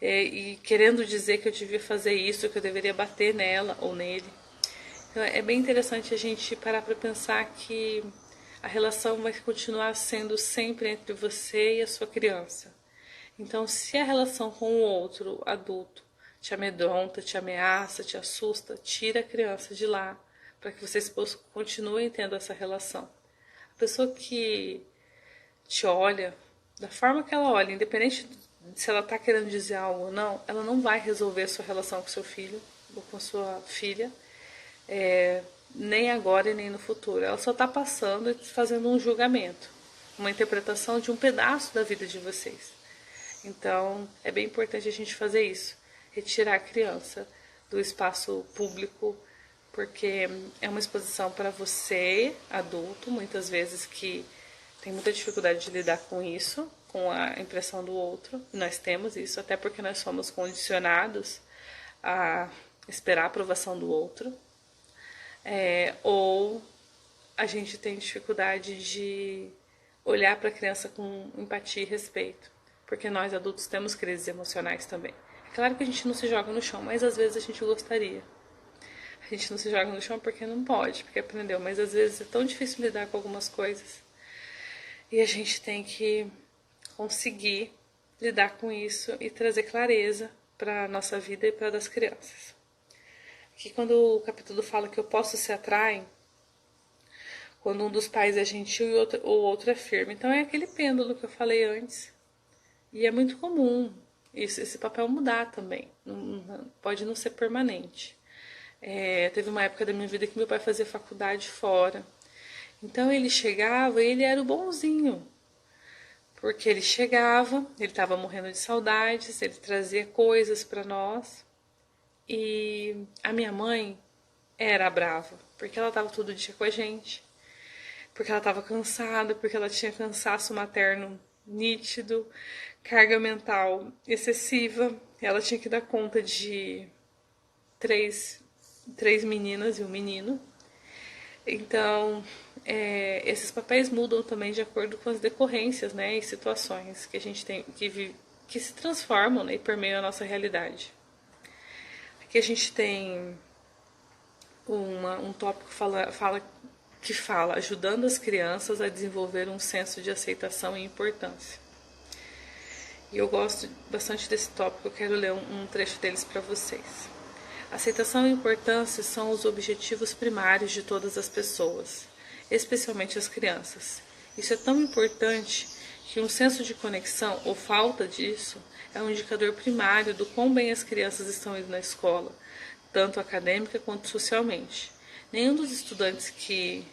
e querendo dizer que eu devia fazer isso, que eu deveria bater nela ou nele. Então, é bem interessante a gente parar para pensar que a relação vai continuar sendo sempre entre você e a sua criança. Então, se a relação com o outro adulto te amedronta, te ameaça, te assusta, tira a criança de lá para que vocês continuem tendo essa relação. A pessoa que te olha da forma que ela olha, independente de se ela está querendo dizer algo ou não, ela não vai resolver a sua relação com seu filho ou com sua filha, nem agora e nem no futuro. Ela só está passando e fazendo um julgamento, uma interpretação de um pedaço da vida de vocês. Então, é bem importante a gente fazer isso, retirar a criança do espaço público, porque é uma exposição para você, adulto, muitas vezes que tem muita dificuldade de lidar com isso, com a impressão do outro. Nós temos isso, até porque nós somos condicionados a esperar a aprovação do outro. ou a gente tem dificuldade de olhar para a criança com empatia e respeito, porque nós adultos temos crises emocionais também. É claro que a gente não se joga no chão, mas às vezes a gente gostaria. A gente não se joga no chão porque não pode, porque aprendeu, mas às vezes é tão difícil lidar com algumas coisas. E a gente tem que conseguir lidar com isso e trazer clareza para a nossa vida e para a das crianças. Aqui quando o capítulo fala que opostos se atraem, quando um dos pais é gentil e o outro é firme. Então é aquele pêndulo que eu falei antes. E é muito comum esse papel mudar também. Pode não ser permanente. Teve uma época da minha vida que meu pai fazia faculdade fora. Então ele chegava e ele era o bonzinho. Porque ele chegava, ele estava morrendo de saudades, ele trazia coisas para nós. E a minha mãe era brava, porque ela estava todo dia com a gente. Porque ela estava cansada, porque ela tinha cansaço materno nítido, carga mental excessiva. Ela tinha que dar conta de três meninas e um menino. Então, esses papéis mudam também de acordo com as decorrências, né, e situações que a gente tem que se transformam, né, e permeiam a nossa realidade. Aqui a gente tem um tópico que fala ajudando as crianças a desenvolver um senso de aceitação e importância. E eu gosto bastante desse tópico, eu quero ler um trecho deles para vocês. Aceitação e importância são os objetivos primários de todas as pessoas, especialmente as crianças. Isso é tão importante que um senso de conexão ou falta disso é um indicador primário do quão bem as crianças estão indo na escola, tanto acadêmica quanto socialmente. Nenhum dos estudantes que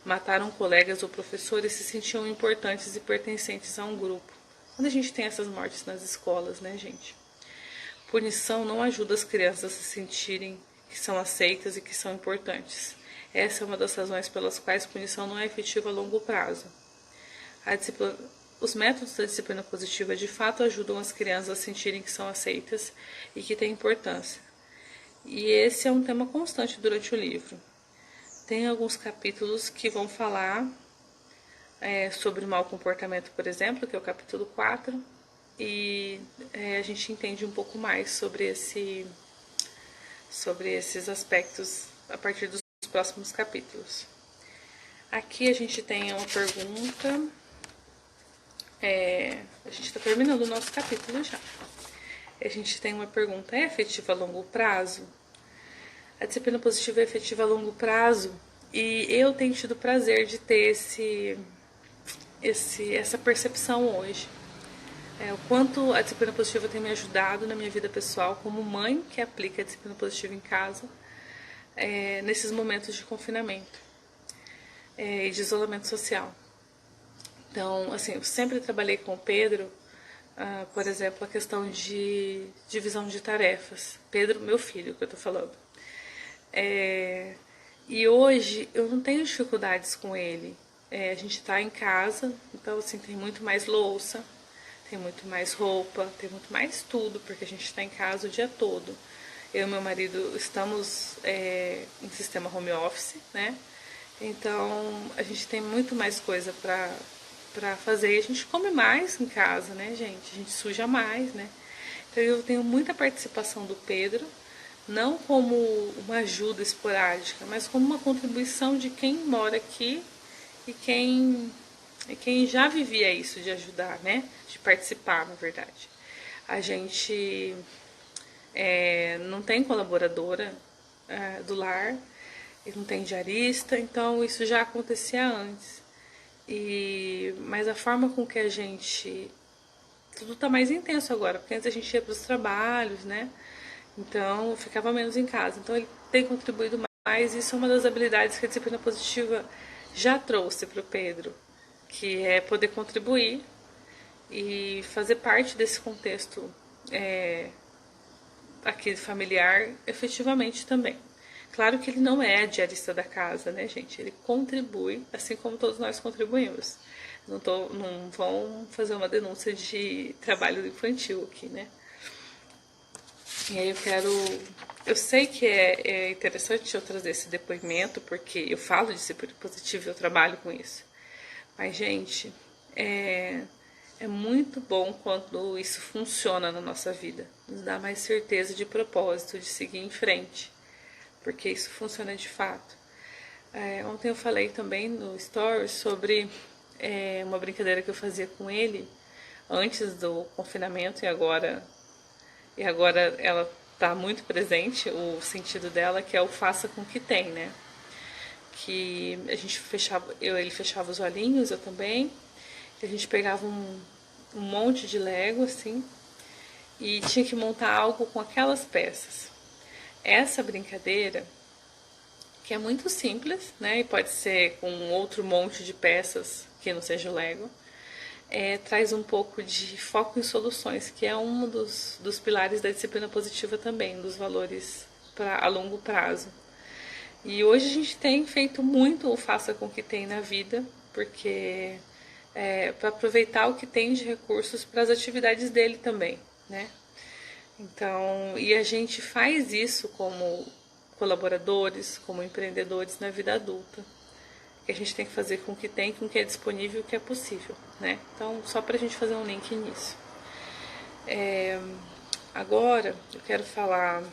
mataram colegas ou professores se sentiam importantes e pertencentes a um grupo. Quando a gente tem essas mortes nas escolas, né, gente? Punição não ajuda as crianças a se sentirem que são aceitas e que são importantes. Essa é uma das razões pelas quais punição não é efetiva a longo prazo. Os métodos da disciplina positiva de fato ajudam as crianças a sentirem que são aceitas e que têm importância. E esse é um tema constante durante o livro. Tem alguns capítulos que vão falar sobre o mau comportamento, por exemplo, que é o capítulo 4, e a gente entende um pouco mais sobre esses aspectos a partir dos próximos capítulos. Aqui a gente tem uma pergunta, a gente está terminando o nosso capítulo já. A gente tem uma pergunta, é efetiva a longo prazo? A disciplina positiva é efetiva a longo prazo e eu tenho tido o prazer de ter essa percepção hoje. O quanto a disciplina positiva tem me ajudado na minha vida pessoal como mãe que aplica a disciplina positiva em casa nesses momentos de confinamento e de isolamento social. Então, assim, eu sempre trabalhei com o Pedro, por exemplo, a questão de divisão de tarefas. Pedro, meu filho, que eu tô falando. E hoje eu não tenho dificuldades com ele. A gente tá em casa, então assim, tem muito mais louça, tem muito mais roupa, tem muito mais tudo, porque a gente está em casa o dia todo. Eu e meu marido estamos em sistema home office, né? Então a gente tem muito mais coisa para fazer. E a gente come mais em casa, né, gente? A gente suja mais, né? Então eu tenho muita participação do Pedro, não como uma ajuda esporádica, mas como uma contribuição de quem mora aqui e quem já vivia isso de ajudar, né? De participar, na verdade. A gente não tem colaboradora do lar, não tem diarista, então isso já acontecia antes. Mas a forma com que a gente... Tudo está mais intenso agora, porque antes a gente ia para os trabalhos, né? Então eu ficava menos em casa. Então ele tem contribuído mais, isso é uma das habilidades que a disciplina positiva já trouxe para o Pedro, que é poder contribuir e fazer parte desse contexto aqui familiar efetivamente também. Claro que ele não é diarista da casa, né, gente? Ele contribui, assim como todos nós contribuímos. Não vão fazer uma denúncia de trabalho infantil aqui, né? E aí eu sei que é interessante eu trazer esse depoimento, porque eu falo de disciplina positiva e eu trabalho com isso. Mas, gente, é muito bom quando isso funciona na nossa vida. Nos dá mais certeza de propósito, de seguir em frente. Porque isso funciona de fato. Ontem eu falei também no Stories sobre uma brincadeira que eu fazia com ele antes do confinamento e agora ela está muito presente, o sentido dela, que é o faça com que tem, né? Que a gente fechava, ele fechava os olhinhos, eu também, e a gente pegava um monte de Lego, assim, e tinha que montar algo com aquelas peças. Essa brincadeira, que é muito simples, né? E pode ser com outro monte de peças que não seja o Lego, traz um pouco de foco em soluções, que é um dos pilares da disciplina positiva também, dos valores a longo prazo. E hoje a gente tem feito muito o faça com que tem na vida, porque para aproveitar o que tem de recursos para as atividades dele também, né? Então, e a gente faz isso como colaboradores, como empreendedores na vida adulta. Que a gente tem que fazer com o que tem, com o que é disponível e o que é possível, né? Então, só para a gente fazer um link nisso. Agora, eu quero falar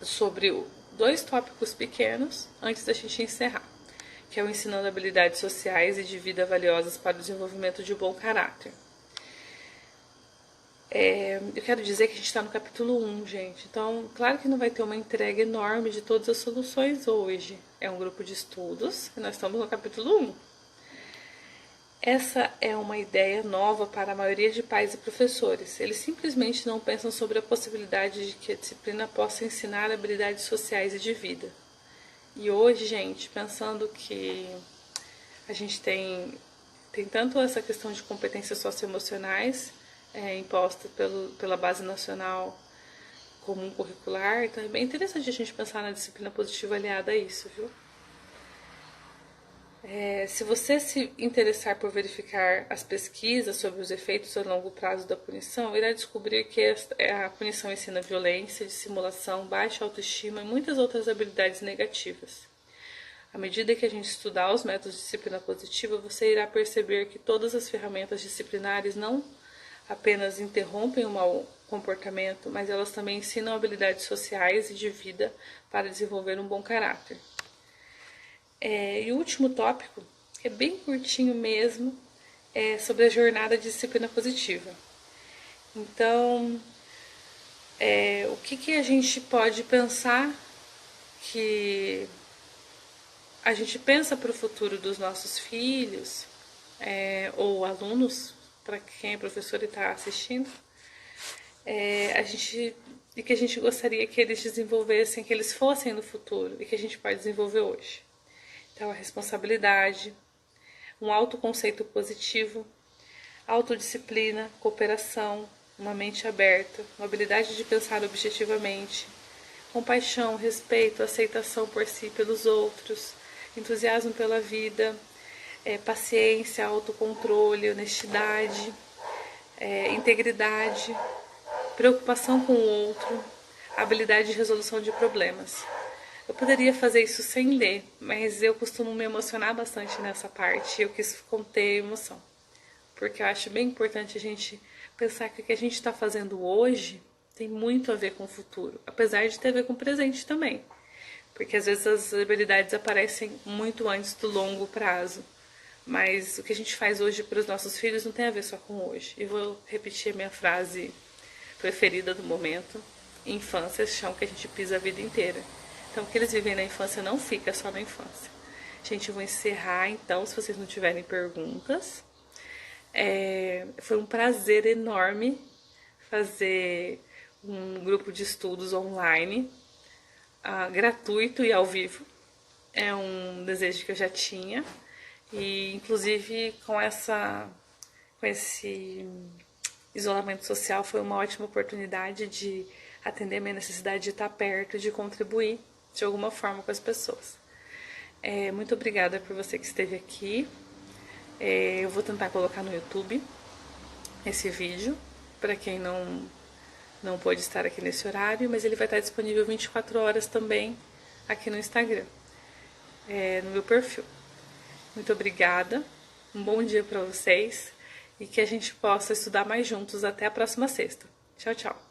sobre dois tópicos pequenos antes da gente encerrar, que é o ensinando habilidades sociais e de vida valiosas para o desenvolvimento de bom caráter. Eu quero dizer que a gente está no capítulo 1, gente. Então, claro que não vai ter uma entrega enorme de todas as soluções hoje. É um grupo de estudos e nós estamos no capítulo 1. Essa é uma ideia nova para a maioria de pais e professores. Eles simplesmente não pensam sobre a possibilidade de que a disciplina possa ensinar habilidades sociais e de vida. E hoje, gente, pensando que a gente tem tanto essa questão de competências socioemocionais imposta pela Base Nacional Comum Curricular, então é bem interessante a gente pensar na disciplina positiva aliada a isso, viu? Se você se interessar por verificar as pesquisas sobre os efeitos a longo prazo da punição, irá descobrir que a punição ensina violência, dissimulação, baixa autoestima e muitas outras habilidades negativas. À medida que a gente estudar os métodos de disciplina positiva, você irá perceber que todas as ferramentas disciplinares não apenas interrompem o mau comportamento, mas elas também ensinam habilidades sociais e de vida para desenvolver um bom caráter. E o último tópico, que é bem curtinho mesmo, é sobre a jornada de disciplina positiva. Então, o que a gente pode pensar que a gente pensa para o futuro dos nossos filhos ou alunos, para quem é professor e está assistindo, e que a gente gostaria que eles desenvolvessem, que eles fossem no futuro e que a gente pode desenvolver hoje. Então, a responsabilidade, um autoconceito positivo, autodisciplina, cooperação, uma mente aberta, uma habilidade de pensar objetivamente, compaixão, respeito, aceitação por si e pelos outros, entusiasmo pela vida, paciência, autocontrole, honestidade, integridade, preocupação com o outro, habilidade de resolução de problemas. Eu poderia fazer isso sem ler, mas eu costumo me emocionar bastante nessa parte e eu quis conter emoção. Porque eu acho bem importante a gente pensar que o que a gente está fazendo hoje tem muito a ver com o futuro, apesar de ter a ver com o presente também. Porque às vezes as habilidades aparecem muito antes do longo prazo. Mas o que a gente faz hoje para os nossos filhos não tem a ver só com hoje. E vou repetir a minha frase preferida do momento. Infância é chão que a gente pisa a vida inteira. Então, o que eles vivem na infância não fica só na infância. Gente, eu vou encerrar, então, se vocês não tiverem perguntas. Foi um prazer enorme fazer um grupo de estudos online, gratuito e ao vivo. É um desejo que eu já tinha. E, inclusive, com esse isolamento social, foi uma ótima oportunidade de atender a minha necessidade de estar perto, de contribuir de alguma forma com as pessoas. Muito obrigada por você que esteve aqui. Eu vou tentar colocar no YouTube esse vídeo, para quem não não pôde estar aqui nesse horário, mas ele vai estar disponível 24 horas também aqui no Instagram, no meu perfil. Muito obrigada, um bom dia para vocês e que a gente possa estudar mais juntos até a próxima sexta. Tchau, tchau!